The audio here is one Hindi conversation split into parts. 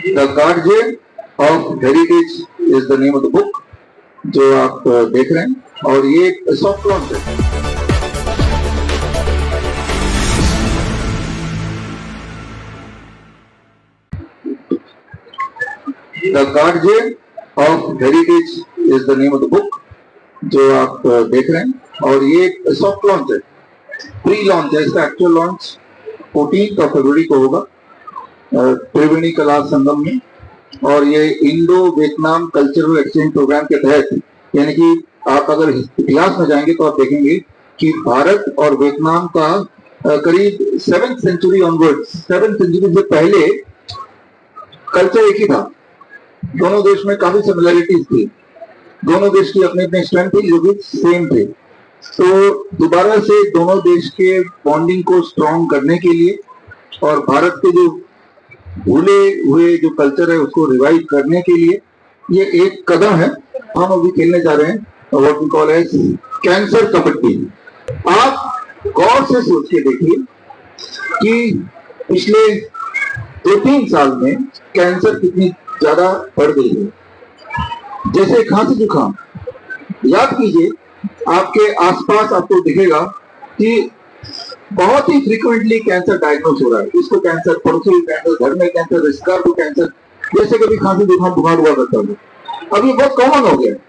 The guardian of heritage is the name of the book जो आप देख रहे हैं, और ये एक सॉफ्ट लॉन्च है। The guardian of heritage is the name of the book जो आप देख रहे हैं, और ये एक सॉफ्ट लॉन्च है, प्री लॉन्च है। इसका एक्चुअल लॉन्च 14 फरवरी को होगा त्रिवेणी कला संगम में, और ये Indo Vietnam cultural exchange program के तहत, यानी कि आप अगर इतिहास में जाएंगे तो आप देखेंगे कि भारत और वियतनाम का करीब 7th century onwards, 7th century से पहले कल्चर एक ही था। दोनों देश में काफी सिमिलरिटीज थी, दोनों देश की अपने अपने स्ट्रेंथ थी जो भी सेम थे। तो दोबारा से दोनों देश के बॉन्डिंग को स्ट्रॉन्ग करने के लिए और भारत के जो भूले हुए जो कल्चर है उसको रिवाइव करने के लिए ये एक कदम है। हम अभी खेलने जा रहे हैं what we call as cancer kabaddi. आप गौर से सोच के देखिए कि पिछले 2-3 साल में कैंसर कितनी ज्यादा बढ़ गई है। जैसे खांसी जुकाम, याद कीजिए आपके आसपास आपको दिखेगा कि बहुत ही फ्रीक्वेंटली कैंसर डायग्नोज हो रहा है। इसको कैंसर, पड़ोसी कैंसर, घर में कैंसर, रिश्तेदार को कैंसर, जैसे कभी खांसी जुकाम बुखार हुआ करता है, अब ये बहुत कॉमन हो गया है।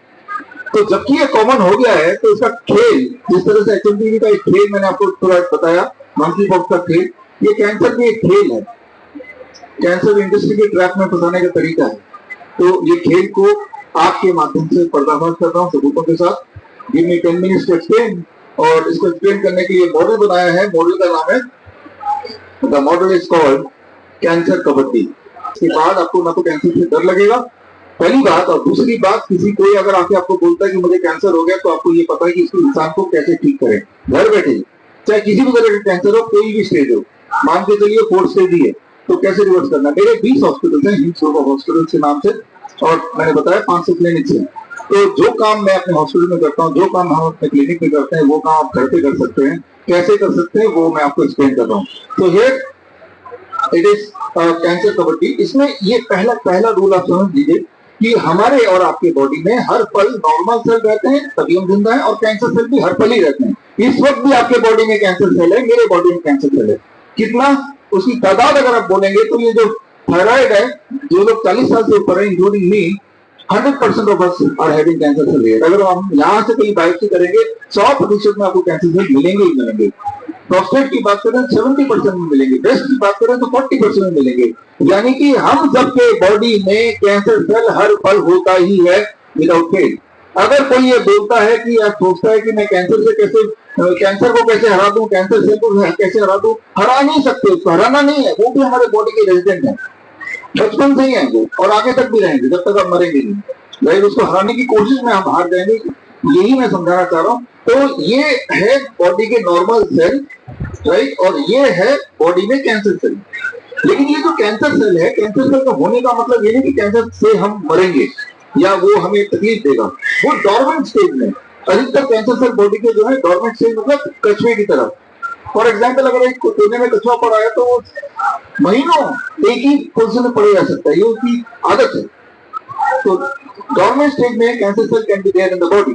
तो जबकि ये कॉमन हो गया है तो इसका खेल, जिस तरह से HMPV का एक खेल मैंने आपको थोड़ा बताया, मंकी पॉक्स का खेल, ये कैंसर भी एक खेल है, कैंसर इंडस्ट्री के ट्रैप में फंसाने का तरीका है। तो ये खेल को आपके माध्यम से पर्दाफाश कर रहा हूँ सबूतों के साथ। Give me 10 minutes to explain, और इसको एक्सप्लेन करने के लिए मॉडल बनाया है। मॉडल का नाम है, the model is called cancer kabaddi. इसके बाद आपको ना तो कैंसर से डर लगेगा, पहली बात, और दूसरी बात, किसी कोई अगर आके आपको बोलता है कि मुझे कैंसर हो गया, तो आपको ये पता है कि इसको इंसान को कैसे ठीक करें घर बैठे, चाहे किसी भी तरह का कैंसर हो, कोई भी स्टेज हो। मान के चलिए 4th स्टेज ही है, तो कैसे रिवर्स करना। मेरे 20 हॉस्पिटल है, हिम्स हॉस्पिटल के नाम से, और मैंने बताया 500 क्लिनिक है। तो जो काम मैं अपने हॉस्पिटल में करता हूँ, जो काम हम अपने क्लिनिक में करते हैं, वो काम आप घर पे कर सकते हैं। कैसे कर सकते हैं वो मैं आपको एक्सप्लेन कर रहा हूँ। तो here it is cancer kabaddi. इसमें ये पहला रूल आप समझ लीजिए कि हमारे और आपके बॉडी में हर पल नॉर्मल सेल रहते हैं, तभी हम जिंदा हैं, और कैंसर सेल भी हर पल ही रहते हैं। इस वक्त भी आपके बॉडी में कैंसर सेल है, मेरे बॉडी में कैंसर सेल है। कितना, उसकी तादाद अगर आप बोलेंगे तो ये जो थायराइड है, जो लोग 40 साल से ऊपर है, including me, 100% of us are having cancer cell. अगर हम यहाँ से कहीं बायोप्सी करेंगे 100% में आपको कैंसर सेल मिलेंगे ही मिलेंगे। प्रोस्टेट की बात करें 70% में मिलेंगे, ब्रेस्ट की बात करें तो 40% में मिलेंगे। यानी कि हम सबके बॉडी में कैंसर सेल हर पल होता ही है, विदाउट फेल। अगर कोई ये बोलता है कि या सोचता है कि मैं कैंसर से कैसे, कैंसर को कैसे हरा दूं, कैंसर सेल को कैसे हरा दूं, हरा नहीं सकते, उसको हराना नहीं है। वो भी हमारे बॉडी के रेजिडेंट है, बचपन से ही है वो, और आगे तक भी रहेंगे जब तक हम मरेंगे नहीं। राइट, उसको हराने की कोशिश में हम हार जाएंगे, यही मैं समझाना चाह रहा हूँ। तो ये है बॉडी के नॉर्मल सेल, राइट, और ये है बॉडी में कैंसर सेल। लेकिन ये जो कैंसर सेल है, कैंसर सेल का होने का मतलब ये नहीं कि कैंसर से हम मरेंगे या वो हमें तकलीफ देगा। वो डॉर्मेंट स्टेज में, अधिकतर कैंसर सेल बॉडी के जो है डॉर्मेंट स्टेज, मतलब कछुए की तरह। फॉर एग्जाम्पल, अगर एक कोने में कछुआ पड़ा है तो वो महीनों एक ही पोजीशन में पड़े रह सकता है, ये उसकी आदत है। तो डॉर्मेंट स्टेज में cancer cell can be there in the body.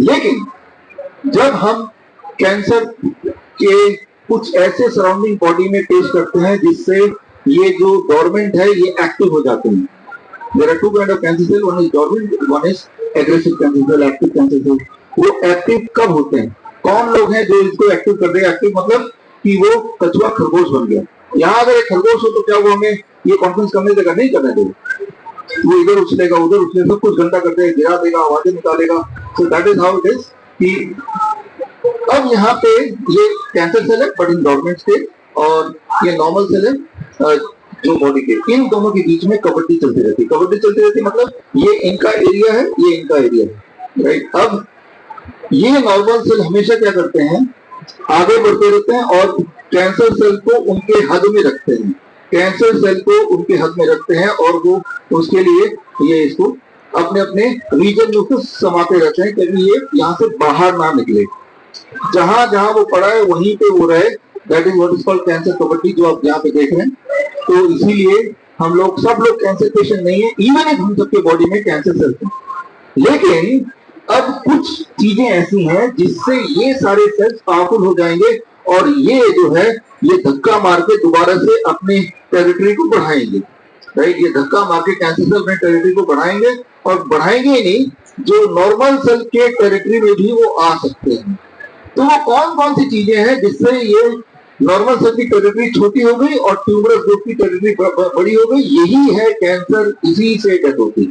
लेकिन जब हम कैंसर के कुछ ऐसे सराउंडिंग बॉडी में पेश करते हैं जिससे ये जो डॉर्मेंट है ये एक्टिव हो जाते हैं। There are 2 kind of cancer cell, one is dormant, one is aggressive cancer cell, active cancer cell. वो एक्टिव कब होते हैं? कौन लोग हैं जो इसको एक्टिव कर रहे हैं? एक्टिव मतलब कि वो कछुआ खरगोश बन गया। यहाँ अगर एक खरगोश हो तो क्या वो हमें ये कॉन्फ्रेंस करने देगा? नहीं करने देगा। वो इधर उछलेगा, उधर उछलेगा, सब कुछ गंदा कर देगा, गिरा देगा, आवाजें निकालेगा। So that is how it is. कि अब यहाँ पे ये कैंसर सेल है बट इन डॉर्मेंट स्टेज, और ये नॉर्मल सेल है जो बॉडी के। इन दोनों के बीच में कबड्डी चलती रहती है। कबड्डी चलती रहती है मतलब ये इनका एरिया है, ये इनका एरिया है, राइट। अब ये नॉर्मल सेल हमेशा क्या करते हैं? आगे बढ़ते रहते हैं और कैंसर सेल को उनके हद में रखते हैं। कैंसर सेल को उनके हद में रखते हैं और वो उसके लिए ये इसको अपने अपने रीजन में उसको समाते रहते हैं क्योंकि ये यहाँ से बाहर ना निकले। जहां जहां वो पड़ा है वहीं पे वो रहे। That is what is called cancer kabaddi, जो आप यहाँ पे देख रहे हैं। तो इसीलिए हम लोग सब लोग कैंसर पेशेंट नहीं है, इवन एक हम सबके बॉडी में कैंसर सेल्स हैं, लेकिन अब कुछ चीजें ऐसी हैं जिससे ये सारे सेल्स पावरफुल हो जाएंगे और ये जो है ये धक्का मार के दोबारा से अपने टेरिटरी को बढ़ाएंगे, राइट। ये धक्का मार के कैंसर सेल अपने टेरिटरी को बढ़ाएंगे और बढ़ाएंगे ही नहीं, जो नॉर्मल सेल के टेरिटरी में भी वो आ सकते हैं। तो वो कौन कौन सी चीजें हैं जिससे ये नॉर्मल सेल की टेरिटरी छोटी हो गई और ट्यूमरस ग्रुप की टेरिटरी बड़ी हो गई, यही है कैंसर, इसी से डेथ होती है।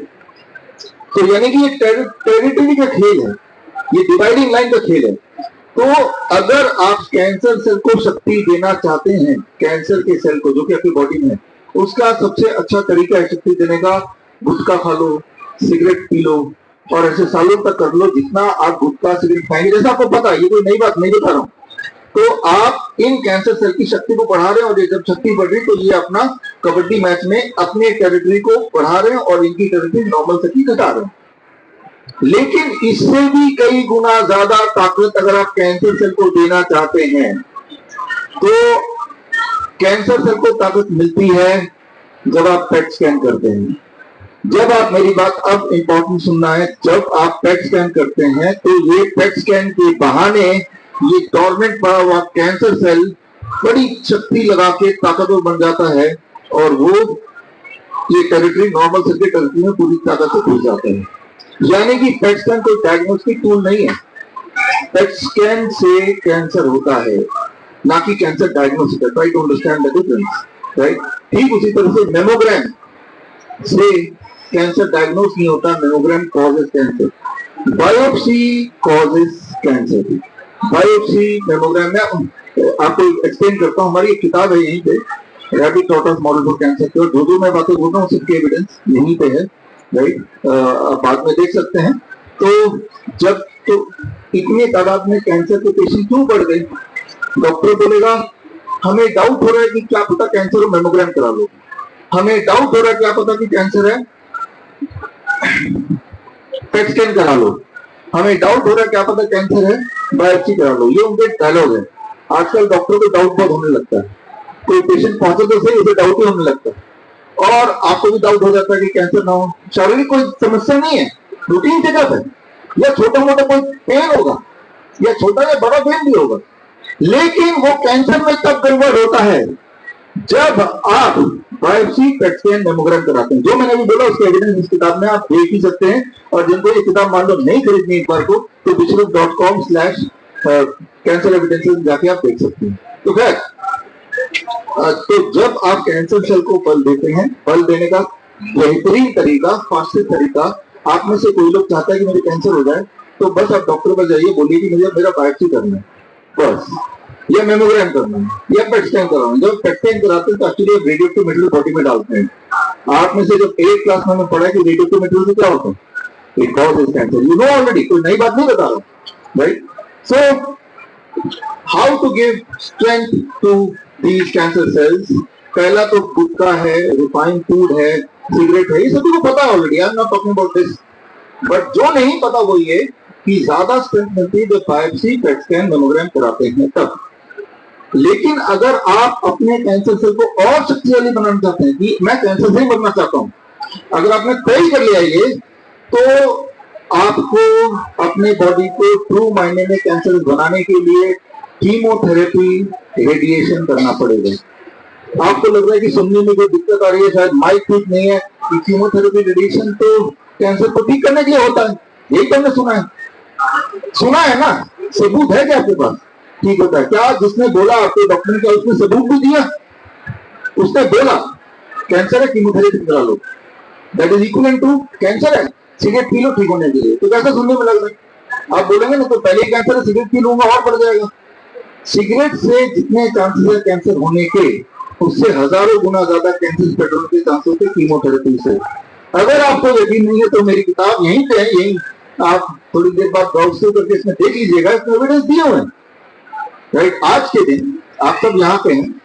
तो यानी कि ये टेरिटरी का खेल है, ये डिवाइडिंग लाइन का खेल है। तो अगर आप कैंसर सेल को शक्ति देना चाहते हैं, कैंसर के सेल को जो कि आपकी बॉडी में है, उसका सबसे अच्छा तरीका है शक्ति देने का, गुटखा खा लो, सिगरेट पी लो और ऐसे सालों तक कर लो। जितना आप गुटखा सिगरेट खाएंगे, जैसा आपको पता है, ये कोई नई बात नहीं बता रहा हूं, तो आप इन कैंसर सेल की शक्ति को बढ़ा रहे हैं और ये जब शक्ति बढ़ रही तो ये अपना कबड्डी मैच में अपने टेरिटरी को बढ़ा रहे हैं और इनकी टेरिटरी नॉर्मल से घटा रहे हैं। लेकिन इससे भी कई गुना ज्यादा ताकत अगर आप कैंसर सेल को देना चाहते हैं, तो कैंसर सेल को ताकत मिलती है जब आप पेट स्कैन करते हैं। जब आप, मेरी बात अब इंपॉर्टेंट सुनना है, जब आप पेट स्कैन करते हैं तो ये पेट स्कैन के बहाने ये डोरमेंट पड़ा हुआ कैंसर सेल बड़ी शक्ति लगा के ताकतवर बन जाता है और वो ये टेरिटरी नॉर्मल सेल के टेरिटरी में पूरी ताकत से घुस जाता है। यानी कि पेट स्कैन कोई डायग्नोस्टिक टूल नहीं है, पेट स्कैन से कैंसर होता है, ना कि कैंसर डायग्नोसिस है। Try to understand the difference, right. ठीक उसी तरह से मेमोग्राम से कैंसर डायग्नोस नहीं होता, mammogram causes cancer, biopsy causes cancer. Biopsy mammogram में आपको एक्सप्लेन करता हूँ, हमारी एक किताब है यहीं पे, rabbit tortoise model for cancer की, और जो मैं बातें बोल रहा हूँ उसकी एविडेंस यहीं पे है, राइट। बाद में देख सकते हैं। तो जब तो इतने तादाद में कैंसर के पेशेंट क्यों बढ़ गए, डॉक्टर बोलेगा हमें डाउट हो रहा है कि क्या पता कैंसर हो, मेमोग्राम करा लो। हमें डाउट हो रहा है क्या पता कि कैंसर है, पेट स्कैन करा लो। हमें डाउट हो रहा है क्या पता कैंसर है, बायोप्सी करा लो। ये उनके डायलॉग है। आजकल डॉक्टर को डाउट बहुत होने लगता है, कोई पेशेंट पहुंचे तो सही, उसे डाउट ही होने लगता है और आपको भी डाउट हो जाता है कि कैंसर ना हो। शारीरिक कोई समस्या नहीं है, रूटीन चेकअप है, या छोटा मोटा कोई पेन होगा या छोटा या बड़ा पेन भी होगा, लेकिन वो कैंसर में तब कन्वर्ट होता है जब आप बायोप्सी, पेट स्कैन, मेमोग्राम कराते हैं। जो मैंने अभी बोला उसके एविडेंस इस किताब में आप देख ही सकते हैं। और जिनको ये किताब मान लो नहीं खरीदनी एक बार को, तो विश्रुप.com/कैंसर एविडेंसेस जाके आप देख सकते हैं। तो खैर, तो जब आप कैंसर सेल को बल देते हैं, बल देने का बेहतरीन तरीका, फास्टेस्ट तरीका, आप में से कोई लोग चाहता है कि मुझे कैंसर हो जाए, तो बस आप डॉक्टर पर जाइए, बोलिए कि मुझे मेरा बायोप्सी करना है बस, या मेमोग्राम करना है, या पेट स्कैन कराना है। जब पेट स्कैन कराते हैं तो एक्चुअली रेडियोएक्टिव मटेरियल बॉडी में डालते हैं। आप में से जब 8th क्लास में पढ़ा है कि रेडियोएक्टिव मटेरियल से क्या होता है, it causes cancer, you know already, कोई नई बात नहीं बता रहा, right. So how to give strength to these cancer cells? पहला तो गुटखा है, रिफाइंड फूड है, सिगरेट है, ये सभी को पता है already, I am not talking about this. But जो नहीं पता वो ये कि ज्यादा स्ट्रेंथ मिलती है जब बायोप्सी, पेट स्कैन, मेमोग्राम कराते हैं तब। लेकिन अगर आप अपने कैंसर सेल को और शक्तिशाली बनाना चाहते हैं कि मैं कैंसर से ही मरना चाहता हूं, अगर आपने तय कर लिया ये, तो आपको अपने बॉडी को ट्रू मायने में कैंसर बनाने के लिए कीमोथेरेपी, रेडिएशन करना पड़ेगा। आपको लग रहा है कि सुनने में कोई दिक्कत आ रही है, शायद माइक ठीक नहीं है, कि कीमोथेरेपी, रेडिएशन तो कैंसर को ठीक करने के लिए होता है, यही तो हमने सुना है ना, सबूत है क्या आपके पास? ठीक होता है क्या? जिसने बोला आपके डॉक्टर ने, क्या उसने सबूत भी दिया? उसने बोला कैंसर है, कीमोथेरेपी करा लो, that is equal to cancer है, सिगरेट पी लो ठीक होने के लिए। तो कैसा सुनने में लग रहा है? आप बोलेंगे ना तो पहले ही कैंसर है, सिगरेट पी लूंगा और बढ़ जाएगा। सिगरेट से जितने चांसेस है कैंसर होने के, उससे हजारों गुना ज्यादा कैंसर स्प्रेड होने के चांसेस होते कीमोथेरेपी से। अगर आपको यकीन नहीं है तो मेरी किताब यहीं पे है, यहीं आप थोड़ी देर बाद ब्राउज करके इसमें देख लीजिएगा, इसमें एविडेंस दिए हुए हैं, राइट। आज के दिन आप सब यहाँ पे हैं,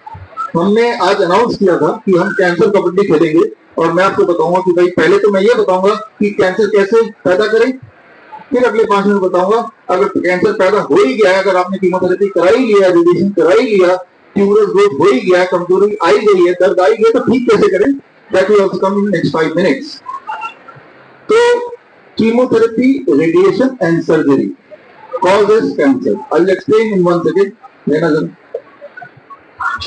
हमने आज अनाउंस किया था कि हम कैंसर कबड्डी खेलेंगे, और मैं आपको बताऊंगा कि भाई पहले तो मैं ये बताऊंगा कि कैंसर कैसे पैदा करें, फिर अगले 5 मिनट बताऊंगा अगर कैंसर पैदा हो ही गया है, अगर आपने कीमोथेरेपी करा ही लिया, रेडिएशन करा ही लिया, ट्यूमरस ग्रोथ हो ही गया, कमजोरी आई गई है, दर्द आई गई, तो ठीक कैसे करें, that will also come in next 5 minutes. तो chemotherapy, radiation and surgery causes cancer. I will explain in 1 second. लेना जरा।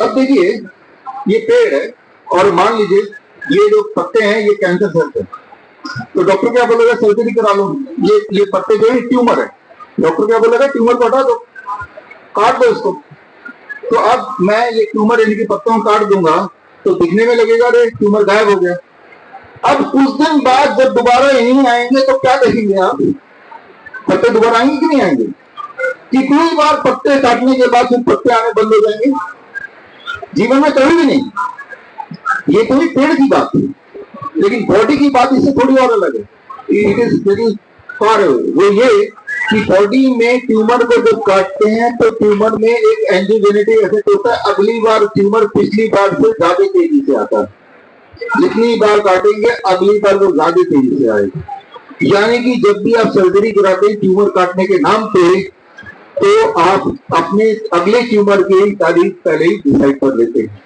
अब देखिए ये पेड़ है और मान लीजिए ये जो पत्ते हैं ये कैंसर सेल्स है, तो डॉक्टर क्या बोलेगा, सर्जरी करा लो, ये पत्ते जो है ट्यूमर है, डॉक्टर क्या बोलेगा, ट्यूमर को हटा दो, काट दो इसको। तो अब मैं ये ट्यूमर यानी कि पत्तों को काट दूंगा तो दिखने में लगेगा अरे ट्यूमर गायब हो गया। अब कुछ दिन बाद जब दोबारा यहीं आएंगे तो क्या देखेंगे आप, पत्ते दोबारा आएंगे कि नहीं आएंगे? कितनी बार पत्ते काटने के बाद फिर पत्ते आने बंद हो जाएंगे? जीवन में कभी भी नहीं। ये कोई पेड़ की बात है, लेकिन बॉडी की बात इससे थोड़ी और अलग है। It is very far away. वो ये कि बॉडी में ट्यूमर को जब काटते हैं तो ट्यूमर में एक एंजियोजेनेटिक इफेक्ट होता है। अगली बार ट्यूमर पिछली बार से ज्यादा तेजी से आता है, जितनी बार काटेंगे अगली बार वो ज्यादा तेजी से आएगा। यानी कि जब भी आप सर्जरी कराते हैं ट्यूमर काटने के नाम पे, तो आप अपने अगले ट्यूमर की तारीख पहले ही डिसाइड कर लेते हैं।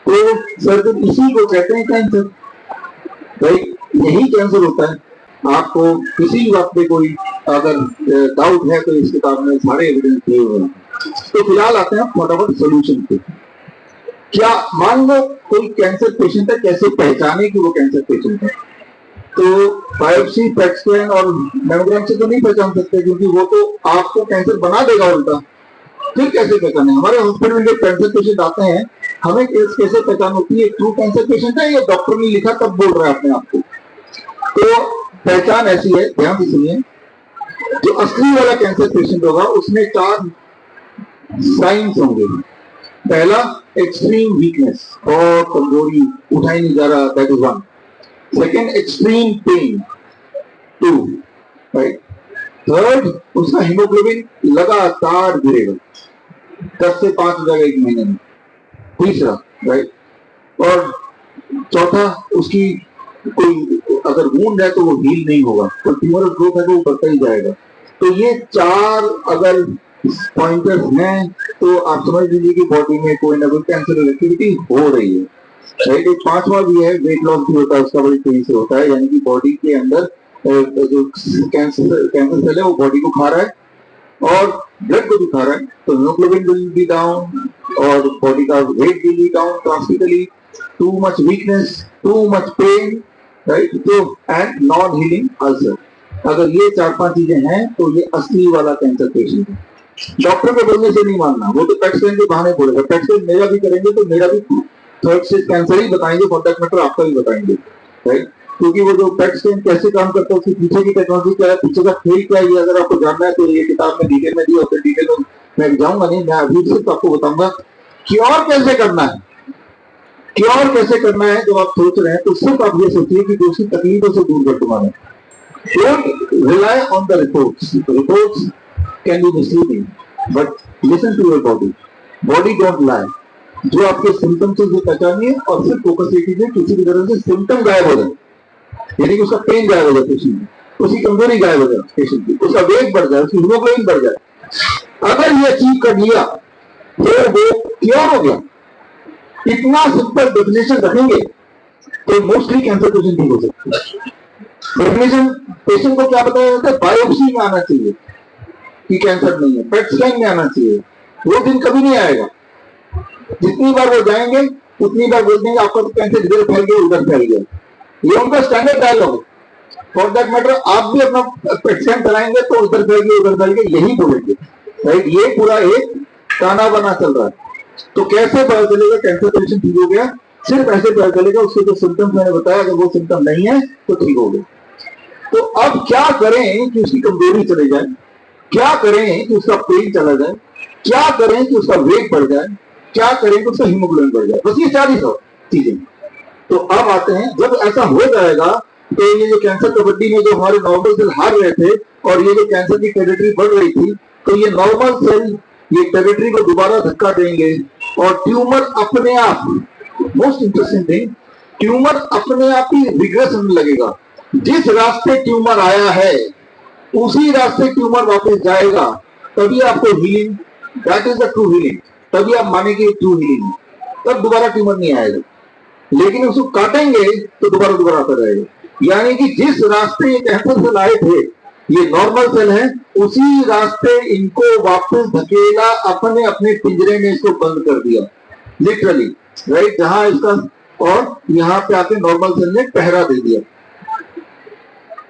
तो सर्जरी इसी को कहते हैं कैंसर। भाई यही कैंसर होता है। आपको किसी भी बात पे कोई अगर डाउट है तो इस किताब में सारे एविडेंस दिए हुए हैं। तो फिलहाल आते हैं फटाफट सोल्यूशन पे। क्या मान लो कोई कैंसर पेशेंट है, कैसे पहचाने कि वो कैंसर पेशेंट है? तो बायोप्सी, पेट स्कैन और मैमोग्राम से तो नहीं पहचान सकते, क्योंकि वो तो आपको कैंसर बना देगा उल्टा। फिर कैसे पहचाने? हमारे हॉस्पिटल में जो कैंसर पेशेंट आते हैं, हमें कैसे पहचान होती है ट्रू कैंसर पेशेंट है या डॉक्टर ने लिखा तब बोल रहा है अपने आप को? तो पहचान ऐसी है, ध्यान से सुनिए। जो असली वाला कैंसर पेशेंट होगा उसमें 4 साइंस होंगे। पहला, एक्सट्रीम वीकनेस, और कमजोरी, उठा ही नहीं जा रहा, that is 1। Second, extreme pain, 2, right. Third, उसका हीमोग्लोबिन लगातार गिरेगा, 10 से 5 हो जाएगा 1 महीने में। तीसरा, राइट। और चौथा, उसकी कोई अगर वुंड है तो वो हील नहीं होगा, तो ट्यूमर ग्रोथ है तो वो बढ़ता ही जाएगा। तो ये 4 अगर पॉइंटर्स हैं तो आप समझ लीजिए कि बॉडी में कोई ना कोई कैंसर एक्टिविटी हो रही है, राइट। एक 5वां भी है, वेट लॉस भी होता है, उसका बड़ी तेजी से होता है, यानी कि बॉडी के अंदर जो कैंसर सेल है वो बॉडी को खा रहा है और ब्लड को भी खा रहा है, तो हीमोग्लोबिन विल बी डाउन और बॉडी का weight will be down drastically. Too much weakness, too much pain, right. तो एंड नॉन हीलिंग अल्सर। अगर ये 4-5 चीजें हैं तो ये असली वाला कैंसर पेशेंट है। डॉक्टर के बोलने से नहीं मानना, वो तो पेट स्कैन के बहाने बोलेगा। पेट स्कैन मेरा भी करेंगे तो मेरा भी थर्ड स्टेज कैंसर ही बताएंगे, फॉर दैट मैटर आपका भी बताएंगे, राइट। क्योंकि वो जो पेट स्कैन कैसे काम करता है, उसके पीछे की टेक्नोलॉजी क्या है, पीछे का खेल क्या है, अगर आपको जानना है तो ये किताब में डिटेल में दी है। फिर डिटेल में मैं जाऊंगा नहीं, मैं अभी सिर्फ आपको बताऊंगा क्योर कैसे करना है। क्योर कैसे करना है जब आप सोच रहे हैं तो सिर्फ आप ये सोचिए कि दूसरी तकलीफों से दूर कर तुम्हारे। Don't rely on the reports. Reports can be misleading, but listen to your body. Body don't lie. जो आपके सिम्टम्स है वो पहचानिए और सिर्फ फोकस ये कीजिए किसी भी तरह से सिम्टम गायब हो जाए, यानी कि उसका पेन गायब हो जाए पेशेंट की, उसकी कमजोरी गायब हो जाए पेशेंट की, उसका वेट बढ़ जाए, उसकी हीमोग्लोबिन बढ़ जाए। अगर ये अचीव कर लिया तो वो क्योर हो गया। इतना सिंपल डेफिनेशन रखेंगे तो मोस्टली कैंसर पेशेंट ठीक हो सकते हैं। डेफिनेशन पेशेंट को क्या बताया जाता है? बायोप्सी में आना चाहिए कि कैंसर नहीं है, पेट स्कैन में आना चाहिए। वो दिन कभी नहीं आएगा। जितनी बार वो जाएंगे उतनी बार बोल देंगे आपका तो कैंसर इधर फैल गया उधर फैल गया। ये उनका स्टैंडर्ड डायलॉग है। फॉर दैट मैटर आप भी अपना पेट स्कैन कराएंगे तो उधर फैल गया उधर फैल गया यही बोलेंगे, राइट। ये पूरा एक ताना बना चल रहा है। तो कैसे पता चलेगा कैंसर पेशेंट ठीक हो गया? सिर्फ ऐसे पता चलेगा उसके जो सिम्टम्स मैंने बताया, अगर वो सिम्टम नहीं है तो ठीक हो गया। तो अब क्या करें कि उसकी कमजोरी चले जाए, क्या करें कि उसका पेन चला जाए, क्या करें कि उसका वेट बढ़ जाए, क्या करें कि उसका हीमोग्लोबिन बढ़ जाए। बस ये 4 ही चीजें। तो अब आते हैं, जब ऐसा हो जाएगा तो ये जो कैंसर कबड्डी में जो हमारे नॉर्मल सेल हार रहे थे और ये जो कैंसर की टेरिटरी बढ़ रही थी, तो ये नॉर्मल सेल ये टेरिटरी को दोबारा धक्का देंगे और ट्यूमर अपने आप, मोस्ट इंटरेस्टिंग थिंग, ट्यूमर अपने आप ही रिग्रेस होने लगेगा। जिस रास्ते ट्यूमर आया है उसी रास्ते ट्यूमर वापस जाएगा, तभी आपको healing, that is the true healing. तभी आप मानेंगे ट्रू हीलिंग, तब दोबारा ट्यूमर नहीं आएगा। लेकिन उसको काटेंगे तो दोबारा दोबारा आता रहेगा। यानी कि जिस रास्ते ये कैंसर सेल आए थे, ये नॉर्मल सेल है, उसी रास्ते इनको वापस धकेला, अपने अपने पिंजरे में इसको बंद कर दिया, लिटरली, राइट, जहां इसका, और यहाँ पे आके नॉर्मल सेल ने पहरा दे दिया।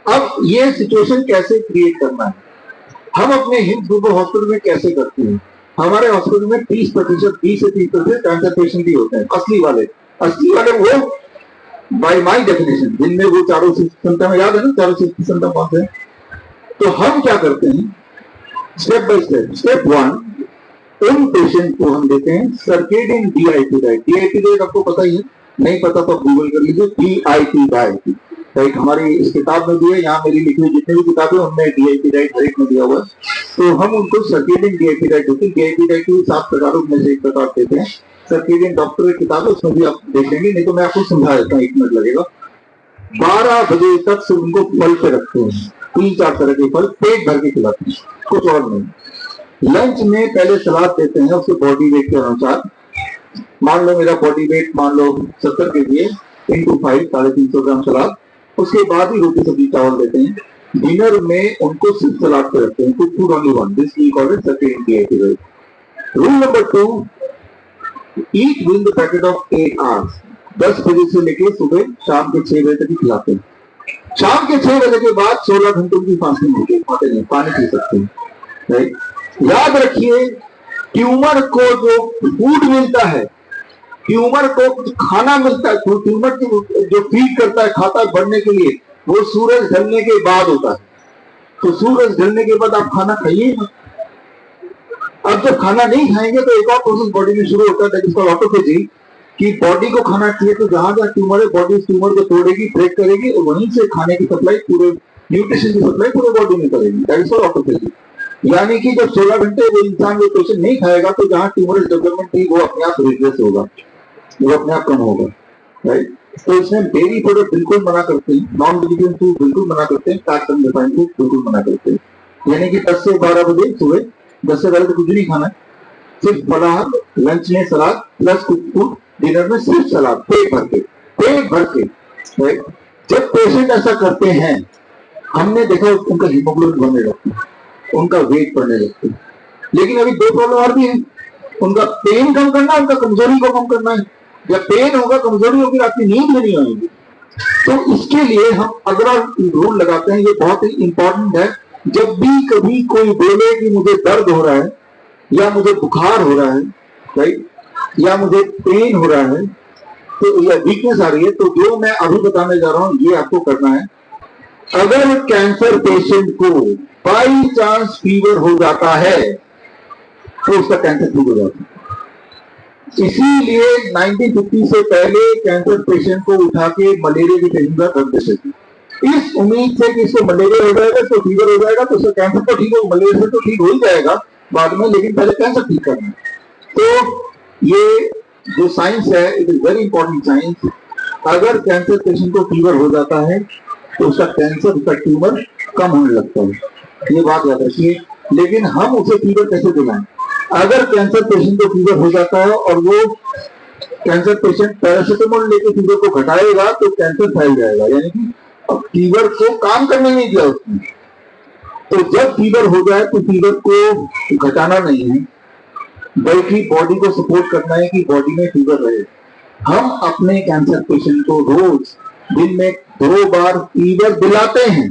अब ये सिचुएशन कैसे क्रिएट करना है, हम अपने हिंद ग्रुप हॉस्पिटल में कैसे करते हैं? हमारे हॉस्पिटल में 30% 20 से 30% कैंसर पेशेंट ही होते हैं, असली वाले वो बाय माय डेफिनेशन, जिनमें वो चारों सिम्टम याद है ना, चारों सिम्टम कौन से? तो हम क्या करते हैं, स्टेप बाय स्टेप। स्टेप 1, उन पेशेंट को हम देते हैं circadian DIT diet. DIT diet आपको पता ही है, नहीं पता तो गूगल कर लीजिए, DIT डाइट, राइट, हमारी इस किताब में भी है, यहाँ मेरी लिखी हुई जितने भी किताबें उनमें DIT डाइट हर एक में दिया हुआ है। तो हम उनको सर्केडियन DIT डाइट देते हैं। DIT डाइट की 7 प्रकारों में से एक प्रकार देते हैं, सर्केडियन डॉक्टर की किताब है, उसमें भी आप देख लेंगे, नहीं तो मैं आपको समझा देता हूँ, 1 मिनट लगेगा। 12 बजे तक से उनको फल पे रखते हैं, 3-4 तरह के फल पेट भर के खिलाते हैं, कुछ और नहीं। लंच में पहले सलाद देते हैं, उसके बॉडी वेट के अनुसार। मान लो मेरा बॉडी वेट मान लो 70 kg है, इंटू 5, 350 ग्राम सलाद। उसके बाद ही रोटी सब्जी चावल देते हैं। डिनर में उनको सिर्फ सलाद पे रखते हैं, food only one, this we call it circadian DIT diet. Rule number 2, eat with the packet of 8 hours. 10 बजे से लेके सुबह शाम के 6 बजे तक ही खिलाते हैं। शाम के 6 बजे के बाद 16 घंटों की फास्टिंग होती है, पानी पी सकते हैं, राइट। याद रखिए, ट्यूमर को जो फूड मिलता है, ट्यूमर को खाना मिलता है, ट्यूमर जो फीड करता है, खाता है बढ़ने के लिए, वो सूरज ढलने के बाद होता है। तो सूरज ढलने के बाद आप खाना खाइए। अब जब खाना नहीं खाएंगे तो एक और प्रोसेस बॉडी में शुरू होता है, जिसको ऑटोफेजी, कि बॉडी को खाना चाहिए तो जहां जहां ट्यूमर है, बॉडी उस ट्यूमर को तोड़ेगी, ब्रेक करेगी, और वहीं से खाने की सप्लाई, पूरे न्यूट्रिशन की सप्लाई पूरे बॉडी में करेगी, दैट इज कॉल्ड ऑटोफेजी। यानी कि जब 16 घंटे वो इंसान वो पेशेंट नहीं खाएगा तो जहां ट्यूमर डेवलपमेंट थी वो अपने आप रिग्रेस होगा, वो अपने आप कम होगा, राइट। तो इसमें डेयरी प्रोडक्ट बिल्कुल मना करते हैं, नॉन वेजिटेरियन फूड बिल्कुल मना करते हैं, फैट एंड रिफाइंड फूड बिल्कुल मना करते हैं। यानी कि 10 से 12 बजे सुबह, 10 से 12 तो कुछ नहीं खाना है, सिर्फ फलाहार, लंच में सलाद प्लस कुछ फूड, डिनर में सिर्फ सलाद, पेट भर के, राइट। जब पेशेंट ऐसा करते हैं, हमने देखा उनका हीमोग्लोबिन बढ़ने लगता है, उनका वेट बढ़ने लगता है। लेकिन अभी 2 प्रॉब्लम और भी है, उनका पेन कम करना, उनका कमजोरी को कम करना है। जब पेन होगा, कमजोरी होगी, रात की नींद में नहीं आएगी। तो इसके लिए हम अगला रूल लगाते हैं, ये बहुत ही इंपॉर्टेंट है। जब भी कभी कोई बोले कि मुझे दर्द हो रहा है, या मुझे बुखार हो रहा है, राइट, या मुझे पेन हो रहा है, तो या वीकनेस आ रही है, तो जो मैं अभी बताने जा रहा हूं ये आपको करना है। अगर कैंसर पेशेंट को बाई चांस फीवर हो जाता है तो उसका कैंसर ठीक हो जाता है। इसीलिए 1950 से पहले कैंसर पेशेंट को उठा के मलेरिया की टेंशन का कर देते थे, इस उम्मीद से कि इसको मलेरिया हो जाएगा तो फीवर हो जाएगा तो उसका कैंसर तो ठीक हो, मलेरिया से तो ठीक हो ही जाएगा बाद में, लेकिन पहले कैंसर ठीक करना है। तो ये जो साइंस है, it is very important science. अगर कैंसर पेशेंट को फीवर हो जाता है तो उसका कैंसर का ट्यूमर कम होने लगता है, ये बात याद रखिए। लेकिन हम उसे फीवर कैसे दिलाएं? अगर कैंसर पेशेंट को फीवर हो जाता है और वो कैंसर पेशेंट पैरासिटामोल लेके फीवर को घटाएगा तो कैंसर फैल जाएगा, यानी कि अब फीवर को काम करने नहीं दिया उसने। तो जब फीवर हो जाए तो फीवर को घटाना नहीं है, बल्कि बॉडी को सपोर्ट करना है कि बॉडी में फीवर रहे। हम अपने कैंसर पेशेंट को रोज दिन में 2 बार फीवर दिलाते हैं।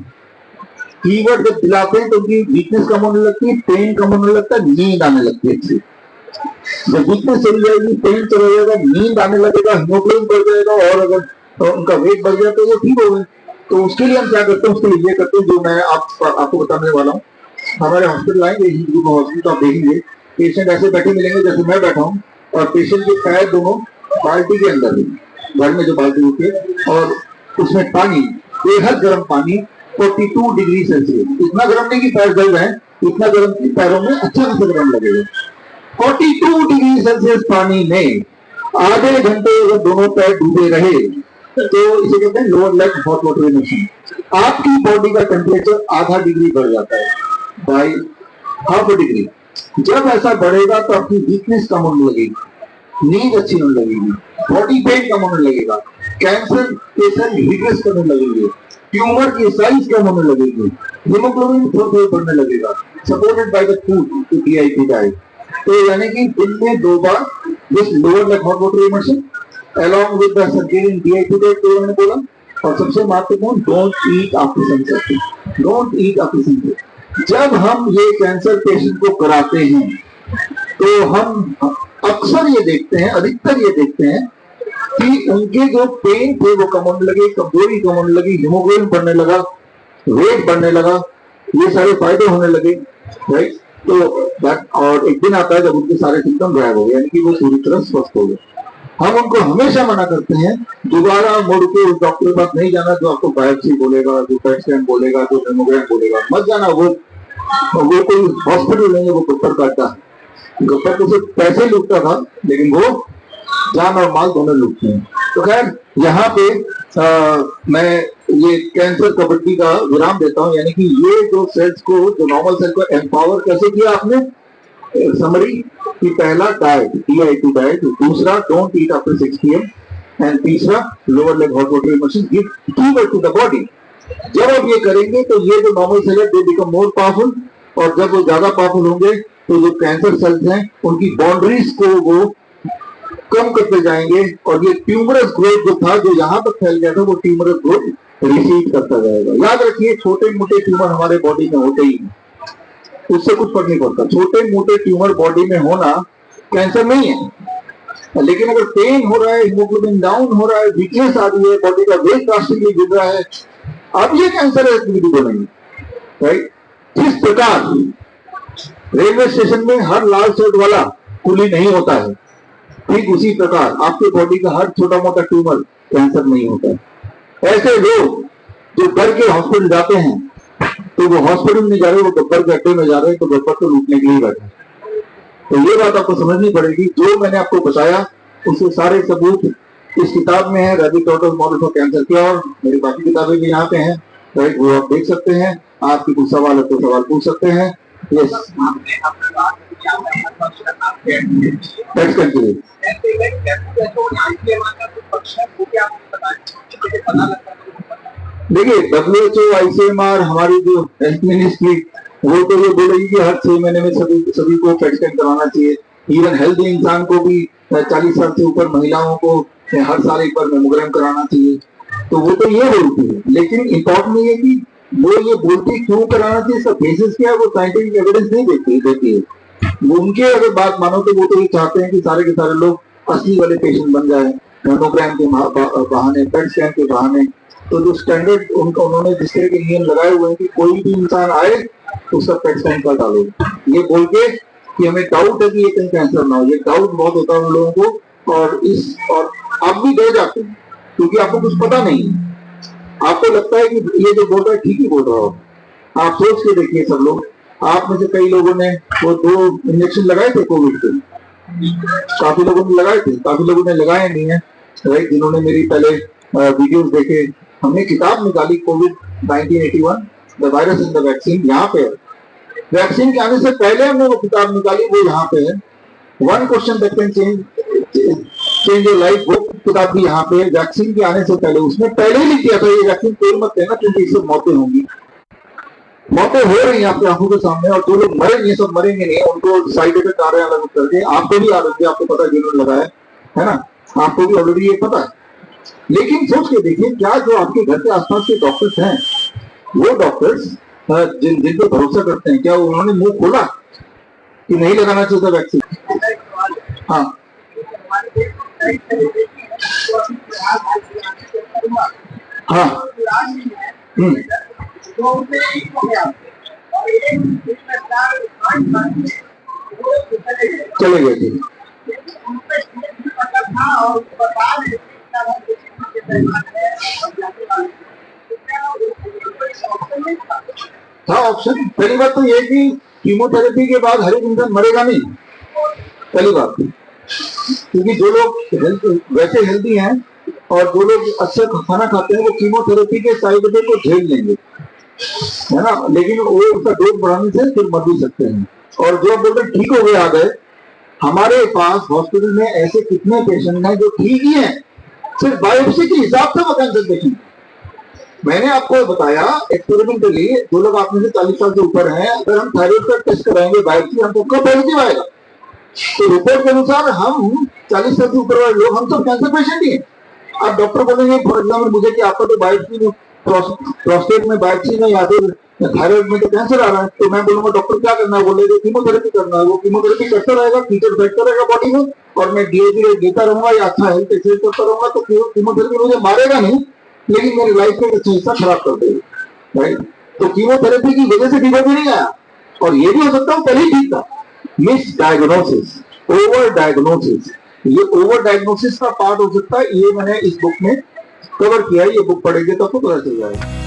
फीवर जब दिलाते हैं तो उनकी वीकनेस कम होने लगती है, पेन कम होने लगता है, नींद आने लगती है। जब वीकनेस चली जाएगी, पेन चला जाएगा, नींद आने लगेगा, हीमोग्लोबिन बढ़ जाएगा, और अगर उनका वेट बढ़ गया तो वो ठीक हो गए। तो उसके लिए हम क्या करते हैं, उसके लिए ये करते हैं जो मैं आपको बताने वाला हूँ। हमारे हॉस्पिटल आएंगे, हॉस्पिटल आप देखेंगे पेशेंट ऐसे बैठे मिलेंगे जैसे मैं बैठा हूँ, और पेशेंट के पैर दोनों बाल्टी के अंदर है, घर में जो बाल्टी होती है, और उसमें पानी, बेहद गर्म पानी, 42 डिग्री सेल्सियस। इतना गर्म नहीं कि पैर जल रहे हैं, इतना गर्म कि पैरों में अच्छा खासा गर्म लगेगा। 42 डिग्री सेल्सियस पानी में आधे घंटे अगर दोनों पैर डूबे रहे तो इसे कहते हैं lower leg hot water immersion. आपकी बॉडी का टेम्परेचर आधा डिग्री बढ़ जाता है, बाई हाफ डिग्री। जब ऐसा बढ़ेगा तो आपकी वीकनेस कम होने लगेगी, नींद अच्छी होने लगेगी, बॉडी पेन कम होने लगेगा, कैंसर के सेल रिग्रेस करने लगेंगे, ट्यूमर की साइज कम होने लगेगी, हीमोग्लोबिन थोड़ा बढ़ने लगेगा, supported by the food to DIP diet. तो यानी कि दिन में 2 बार this lower leg hot water immersion along with the circadian DIP diet जो मैंने बोला, और सबसे महत्वपूर्ण don't eat after sunset, don't eat after sunset. जब हम ये कैंसर पेशेंट को कराते हैं तो हम अक्सर ये देखते हैं, अधिकतर ये देखते हैं कि उनके जो पेन थे वो कम होने लगे, कमजोरी कम होने लगी, हीमोग्लोबिन बढ़ने लगा, वेट बढ़ने लगा, ये सारे फायदे होने लगे, राइट। तो और एक दिन आता है जब उनके सारे सिम्टम गायब हो गए, यानी कि वो पूरी तरह स्वस्थ हो गए। हम उनको हमेशा मना करते हैं दोबारा मुड़ के उस डॉक्टर के पास नहीं जाना जो आपको बायोप्सी बोलेगा, जो पेट स्कैन बोलेगा, जो मेमोग्राम बोलेगा, मत जाना। वो कोई हॉस्पिटल नहीं है, वो गब्बर काटता है। गब्बर तो सिर्फ पैसे लूटता था, लेकिन वो जान और माल दोनों लूटते हैं। तो खैर यहाँ पे मैं ये कैंसर कबड्डी का विराम देता हूँ, यानी कि ये जो सेल्स को, जो नॉर्मल सेल को एम्पावर कैसे किया आपने, समरी कि पहला डाइट DIP डाइट, दूसरा don't eat after 6 PM, and तीसरा lower leg hot water immersion give fever to the body. जब आप ये करेंगे तो ये जो नॉर्मल सेल है दे बिकम मोर पावरफुल, और जब वो ज्यादा पावरफुल होंगे तो जो कैंसर सेल्स हैं उनकी बाउंड्रीज को वो कम करते जाएंगे, और ये ट्यूमरस ग्रोथ जो था, जो यहाँ तक फैल गया था, वो ट्यूमरस ग्रोथ रिसीड करता जाएगा। याद रखिए छोटे मोटे ट्यूमर हमारे बॉडी में होते ही, उससे कुछ फर्क नहीं पड़ता। छोटे मोटे ट्यूमर बॉडी में होना कैंसर नहीं है, लेकिन अगर पेन हो रहा है, हीमोग्लोबिन डाउन हो रहा है, वीकनेस आ रही है, बॉडी का वेट ड्रास्टिकली गिर रहा है, अब ये कैंसर एक्टिविटी बनेगी, राइट। जिस प्रकार रेलवे स्टेशन में हर लाल शर्ट वाला कुली नहीं होता है, ठीक उसी प्रकार आपके बॉडी का हर छोटा मोटा ट्यूमर कैंसर नहीं होता है। ऐसे लोग जो डर के हॉस्पिटल जाते हैं, तो वो हॉस्पिटल में जा रहे, वो गब्बर के अड्डे में जा रहे हैं, तो गब्बर को लूटने के लिए बैठे। तो ये बात आपको समझनी पड़ेगी। जो मैंने आपको बताया उसके सारे सबूत इस किताब में है, rabbit tortoise model for cancer cure. मेरी बाकी किताबें भी यहाँ पे हैं, राइट, वो आप देख सकते हैं। आपकी कुछ सवाल है तो सवाल पूछ सकते हैं। Yes, next continue. देखिए WHO ICMR हमारी जो हेल्थ मिनिस्ट्री, वो तो ये बोलेगी कि हर 6 महीने में सभी को पेट स्कैन कराना चाहिए। इवन हेल्दी इंसान को भी 40 साल से ऊपर महिलाओं को हर साल एक बार मेमोग्राम कराना चाहिए। तो वो तो ये बोलती है, लेकिन इम्पोर्टेंट नहीं है कि वो ये बोलती क्यों कराना चाहिए, इसका बेसिस क्या है, वो साइंटिफिक एविडेंस नहीं देती है। वो उनके अगर बात मानो तो वो तो ये चाहते हैं कि सारे के सारे लोग असली वाले पेशेंट बन जाए, मेमोग्राम के बहाने, पेट स्कैन के बहाने। तो जो स्टैंडर्ड उन्होंने जिस तरह के नियम लगाए हुए हैं कि कोई भी इंसान आए तो उसका पेट स्कैन कर डालो, ये बोल के कि हमें डाउट है कि ये कहीं कैंसर ना हो। ये डाउट बहुत होता है उन लोगों को, और आप भी डर जाते हैं क्योंकि आपको कुछ पता नहीं है। आपको लगता है कि ये जो बोल रहा है ठीक ही बोल रहा हो। आप सोच के देखिए, सब लोग, आप में से कई लोगों ने वो 2 इंजेक्शन लगाए थे कोविड के, काफी लोगों ने लगाए थे, काफी लोगों ने लगाए नहीं है, राइट। जिन्होंने मेरी पहले वीडियोस देखे, हमने किताब निकाली Covid 1981 the virus in the vaccine, यहाँ पे है। वैक्सीन के आने से पहले हमने वो किताब निकाली, वो यहाँ पे है। 1 question that can change your life, वो किताब भी यहाँ पे है। वैक्सीन के आने से पहले उसमें पहले ही लिख दिया था ये वैक्सीन कोई मत लेना क्योंकि इससे मौतें होंगी। मौतें हो रही हैं आपकी आंखों के सामने, और जो लोग मरेंगे सब मरेंगे नहीं, उनको साइड इफेक्ट आ रहे हैं अलग करके। आपको भी आ रहे हैं, आपको पता है जिन्होंने लगाया है ना, आपको भी ऑलरेडी ये पता है। लेकिन सोच के देखिए, क्या जो आपके घर के आसपास के डॉक्टर्स हैं, वो डॉक्टर्स जिन पे भरोसा करते हैं, क्या उन्होंने मुंह खोला कि नहीं लगाना चाहिए था वैक्सीन? हाँ, हाँ, चले गए थे। हाँ, ऑप्शन। पहली बात तो ये कि कीमोथेरेपी के बाद हर एक इंसान मरेगा नहीं, पहली बात, क्योंकि जो लोग वैसे हेल्दी हैं और जो लोग अच्छा खाना खाते हैं वो कीमोथेरेपी के साइड इफेक्ट को झेल लेंगे, है ना। लेकिन वो उसका डोज बढ़ाने से फिर मर भी सकते हैं। और जो बोलते ठीक हो गए आ गए, हमारे पास हॉस्पिटल में ऐसे कितने पेशेंट हैं जो ठीक ही हैं, सिर्फ बायोप्सी के हिसाब से वो कैंसर पेशेंट। मैंने आपको बताया एक्सपेरिमेंटली, जो लोग आप में से 40 साल से ऊपर हैं, अगर हम थायराइड का टेस्ट कराएंगे बायोप्सी, हमको कब पॉजिटिव आएगा? तो रिपोर्ट के अनुसार हम 40 साल से ऊपर वाले लोग, हम सब कैंसर पेशेंट ही हैं। आप डॉक्टर बोलेंगे फॉर एग्जाम्पल मुझे कि आपका तो बायोप्सी में प्रोस्टेट में बायोप्सी में या फिर थायराइड में तो कैंसर आ रहा है, तो मैं बोलूंगा डॉक्टर क्या करना है, बोलेगा कीमोथेरेपी करना है। वो कीमोथेरेपी करता रहेगा, कीटोन फैक्टर रहेगा बॉडी में, और मैं डीएपी रेट देता रहूंगा या अच्छा हेल्थ एक्सरसाइज करता रहूंगा, तो कीमोथेरेपी मुझे मारेगा नहीं, लेकिन मेरी लाइफ का अच्छा हिस्सा खराब कर देगी, राइट। तो कीमोथेरेपी की वजह से फीवर भी नहीं आया, और ये भी हो सकता है पहले ही ठीक था। मिस डायग्नोसिस, ओवर डायग्नोसिस, ये ओवर डायग्नोसिस का पार्ट हो सकता है। ये मैंने इस बुक में कवर किया है, ये बुक पढ़ेंगे तो आपको पता चल जाएगा।